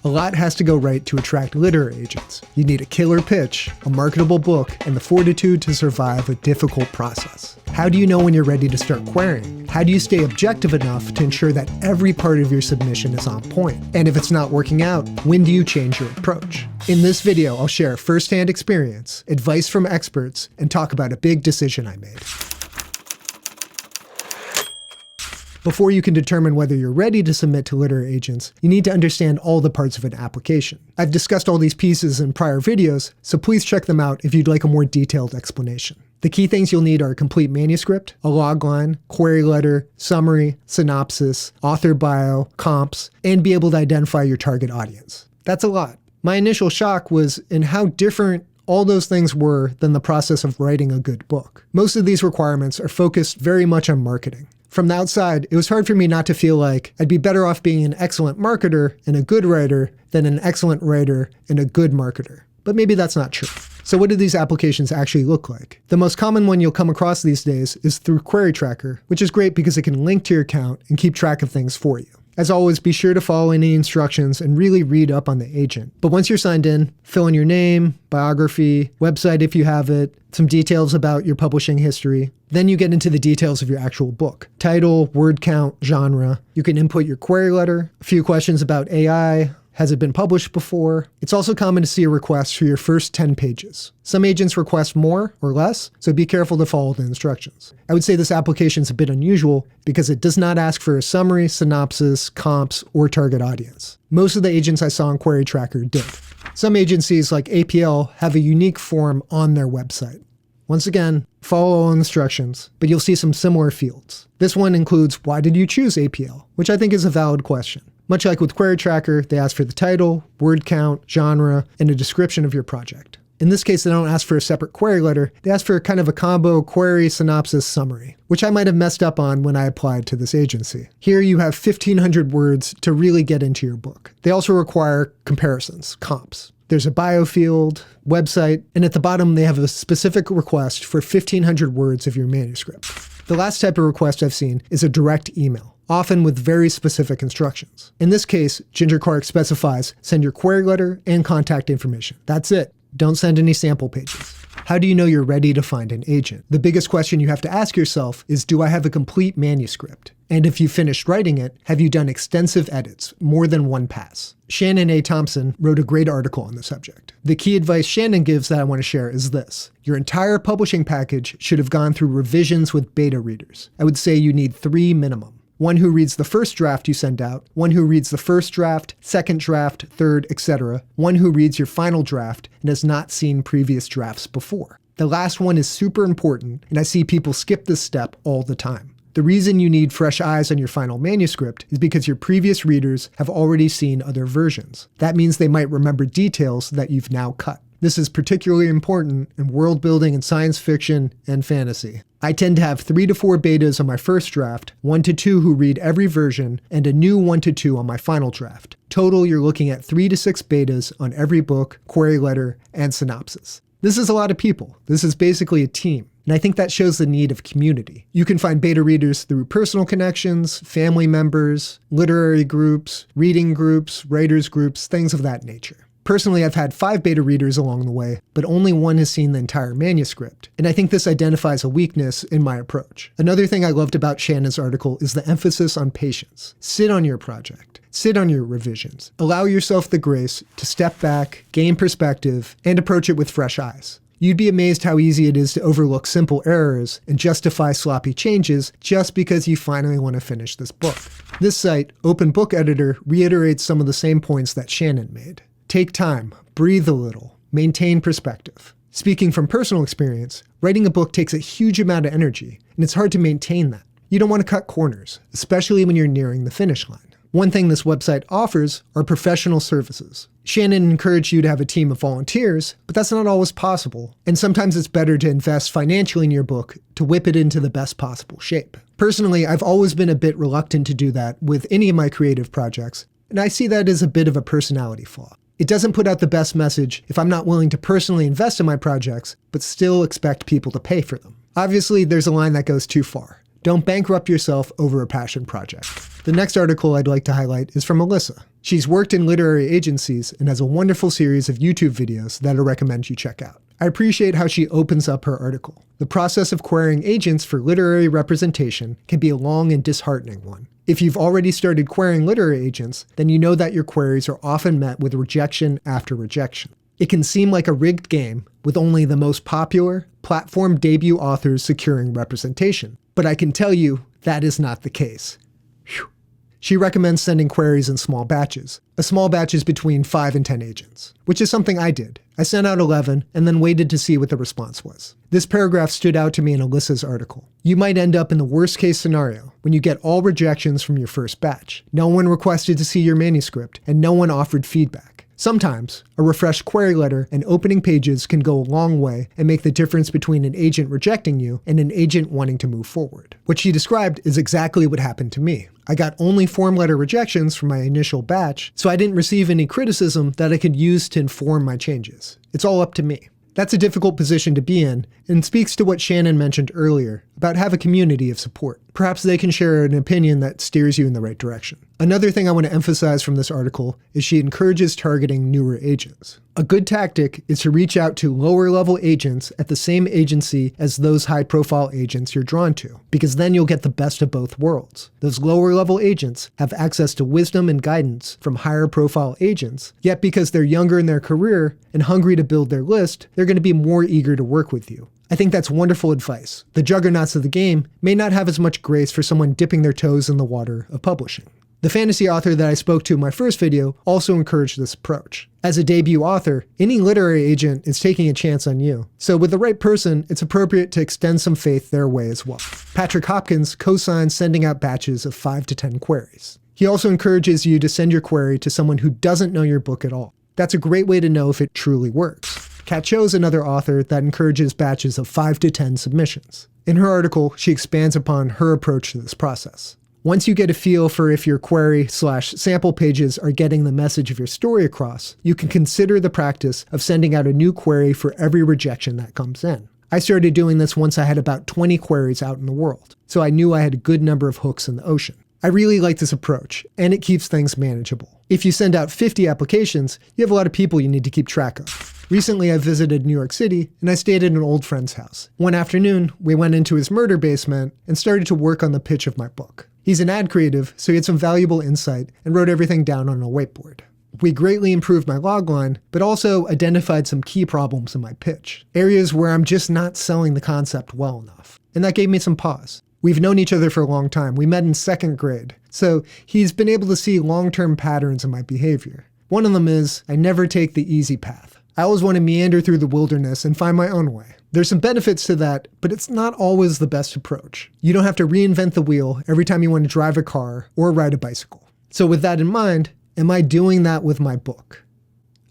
A lot has to go right to attract literary agents. You need a killer pitch, a marketable book, and the fortitude to survive a difficult process. How do you know when you're ready to start querying? How do you stay objective enough to ensure that every part of your submission is on point? And if it's not working out, when do you change your approach? In this video, I'll share firsthand experience, advice from experts, and talk about a big decision I made. Before you can determine whether you're ready to submit to literary agents, you need to understand all the parts of an application. I've discussed all these pieces in prior videos, so please check them out if you'd like a more detailed explanation. The key things you'll need are a complete manuscript, a logline, query letter, summary, synopsis, author bio, comps, and be able to identify your target audience. That's a lot. My initial shock was in how different all those things were than the process of writing a good book. Most of these requirements are focused very much on marketing. From the outside, it was hard for me not to feel like I'd be better off being an excellent marketer and a good writer than an excellent writer and a good marketer. But maybe that's not true. So what do these applications actually look like? The most common one you'll come across these days is through Query Tracker, which is great because it can link to your account and keep track of things for you. As always, be sure to follow any instructions and really read up on the agent. But once you're signed in, fill in your name, biography, website if you have it, some details about your publishing history. Then you get into the details of your actual book. Title, word count, genre. You can input your query letter, a few questions about AI. Has it been published before? It's also common to see a request for your first 10 pages. Some agents request more or less, so be careful to follow the instructions. I would say this application is a bit unusual because it does not ask for a summary, synopsis, comps, or target audience. Most of the agents I saw on Query Tracker did. Some agencies like APL have a unique form on their website. Once again, follow all instructions, but you'll see some similar fields. This one includes why did you choose APL, which I think is a valid question. Much like with Query Tracker, they ask for the title, word count, genre, and a description of your project. In this case, they don't ask for a separate query letter. They ask for kind of a combo query, synopsis, summary, which I might have messed up on when I applied to this agency. Here you have 1,500 words to really get into your book. They also require comparisons, comps. There's a bio field, website, and at the bottom they have a specific request for 1,500 words of your manuscript. The last type of request I've seen is a direct email, often with very specific instructions. In this case, Ginger Clark specifies send your query letter and contact information. That's it. Don't send any sample pages. How do you know you're ready to find an agent? The biggest question you have to ask yourself is, do I have a complete manuscript? And if you finished writing it, have you done extensive edits, more than one pass? Shannon A. Thompson wrote a great article on the subject. The key advice Shannon gives that I want to share is this. Your entire publishing package should have gone through revisions with beta readers. I would say you need 3 minimum. One who reads the first draft you send out, one who reads the first draft, second draft, third, etc., one who reads your final draft and has not seen previous drafts before. The last one is super important, and I see people skip this step all the time. The reason you need fresh eyes on your final manuscript is because your previous readers have already seen other versions. That means they might remember details that you've now cut. This is particularly important in world building and science fiction and fantasy. I tend to have 3 to 4 betas on my first draft, 1 to 2 who read every version, and a new 1 to 2 on my final draft. Total, you're looking at 3 to 6 betas on every book, query letter, and synopsis. This is a lot of people. This is basically a team. And I think that shows the need of community. You can find beta readers through personal connections, family members, literary groups, reading groups, writers groups, things of that nature. Personally, I've had 5 beta readers along the way, but only one has seen the entire manuscript. And I think this identifies a weakness in my approach. Another thing I loved about Shannon's article is the emphasis on patience. Sit on your project. Sit on your revisions. Allow yourself the grace to step back, gain perspective, and approach it with fresh eyes. You'd be amazed how easy it is to overlook simple errors and justify sloppy changes just because you finally want to finish this book. This site, Open Book Editor, reiterates some of the same points that Shannon made. Take time, breathe a little, maintain perspective. Speaking from personal experience, writing a book takes a huge amount of energy, and it's hard to maintain that. You don't want to cut corners, especially when you're nearing the finish line. One thing this website offers are professional services. Shannon encouraged you to have a team of volunteers, but that's not always possible, and sometimes it's better to invest financially in your book to whip it into the best possible shape. Personally, I've always been a bit reluctant to do that with any of my creative projects, and I see that as a bit of a personality flaw. It doesn't put out the best message if I'm not willing to personally invest in my projects, but still expect people to pay for them. Obviously, there's a line that goes too far. Don't bankrupt yourself over a passion project. The next article I'd like to highlight is from Alyssa. She's worked in literary agencies and has a wonderful series of YouTube videos that I recommend you check out. I appreciate how she opens up her article. The process of querying agents for literary representation can be a long and disheartening one. If you've already started querying literary agents, then you know that your queries are often met with rejection after rejection. It can seem like a rigged game with only the most popular, platform debut authors securing representation. But I can tell you that is not the case. Whew. She recommends sending queries in small batches. A small batch is between 5 and 10 agents, which is something I did. I sent out 11 and then waited to see what the response was. This paragraph stood out to me in Alyssa's article. You might end up in the worst case scenario when you get all rejections from your first batch. No one requested to see your manuscript and no one offered feedback. Sometimes, a refreshed query letter and opening pages can go a long way and make the difference between an agent rejecting you and an agent wanting to move forward. What she described is exactly what happened to me. I got only form letter rejections from my initial batch, so I didn't receive any criticism that I could use to inform my changes. It's all up to me. That's a difficult position to be in, and speaks to what Shannon mentioned earlier about have a community of support. Perhaps they can share an opinion that steers you in the right direction. Another thing I want to emphasize from this article is she encourages targeting newer agents. A good tactic is to reach out to lower-level agents at the same agency as those high-profile agents you're drawn to, because then you'll get the best of both worlds. Those lower-level agents have access to wisdom and guidance from higher-profile agents, yet because they're younger in their career and hungry to build their list, they're going to be more eager to work with you. I think that's wonderful advice. The juggernauts of the game may not have as much grace for someone dipping their toes in the water of publishing. The fantasy author that I spoke to in my first video also encouraged this approach. As a debut author, any literary agent is taking a chance on you. So with the right person, it's appropriate to extend some faith their way as well. Patrick Hopkins co-signs sending out batches of 5 to 10 queries. He also encourages you to send your query to someone who doesn't know your book at all. That's a great way to know if it truly works. Kat Cho's another author that encourages batches of 5 to 10 submissions. In her article, she expands upon her approach to this process. Once you get a feel for if your query/sample pages are getting the message of your story across, you can consider the practice of sending out a new query for every rejection that comes in. I started doing this once I had about 20 queries out in the world, so I knew I had a good number of hooks in the ocean. I really like this approach, and it keeps things manageable. If you send out 50 applications, you have a lot of people you need to keep track of. Recently, I visited New York City, and I stayed at an old friend's house. One afternoon, we went into his murder basement and started to work on the pitch of my book. He's an ad creative, so he had some valuable insight and wrote everything down on a whiteboard. We greatly improved my logline, but also identified some key problems in my pitch, areas where I'm just not selling the concept well enough. And that gave me some pause. We've known each other for a long time. We met in 2nd grade, so he's been able to see long-term patterns in my behavior. One of them is I never take the easy path. I always want to meander through the wilderness and find my own way. There's some benefits to that, but it's not always the best approach. You don't have to reinvent the wheel every time you want to drive a car or ride a bicycle. So with that in mind, am I doing that with my book?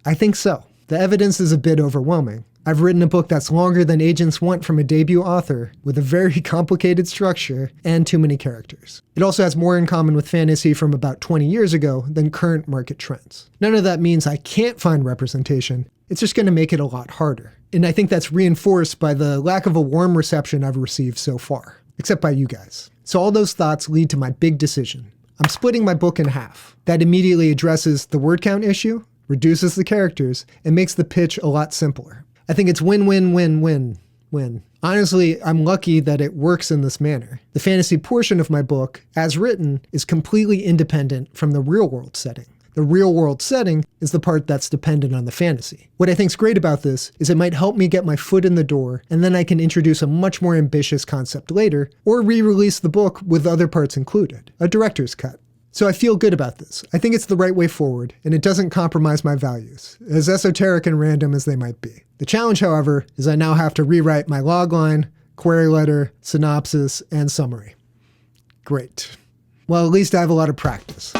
I think so. The evidence is a bit overwhelming. I've written a book that's longer than agents want from a debut author, with a very complicated structure and too many characters. It also has more in common with fantasy from about 20 years ago than current market trends. None of that means I can't find representation. It's just going to make it a lot harder. And I think that's reinforced by the lack of a warm reception I've received so far, except by you guys. So all those thoughts lead to my big decision. I'm splitting my book in half. That immediately addresses the word count issue, reduces the characters, and makes the pitch a lot simpler. I think it's win-win-win-win-win. Honestly, I'm lucky that it works in this manner. The fantasy portion of my book, as written, is completely independent from the real-world setting. The real-world setting is the part that's dependent on the fantasy. What I think's great about this is it might help me get my foot in the door, and then I can introduce a much more ambitious concept later, or re-release the book with other parts included, a director's cut. So I feel good about this. I think it's the right way forward, and it doesn't compromise my values, as esoteric and random as they might be. The challenge, however, is I now have to rewrite my logline, query letter, synopsis, and summary. Great. Well, at least I have a lot of practice.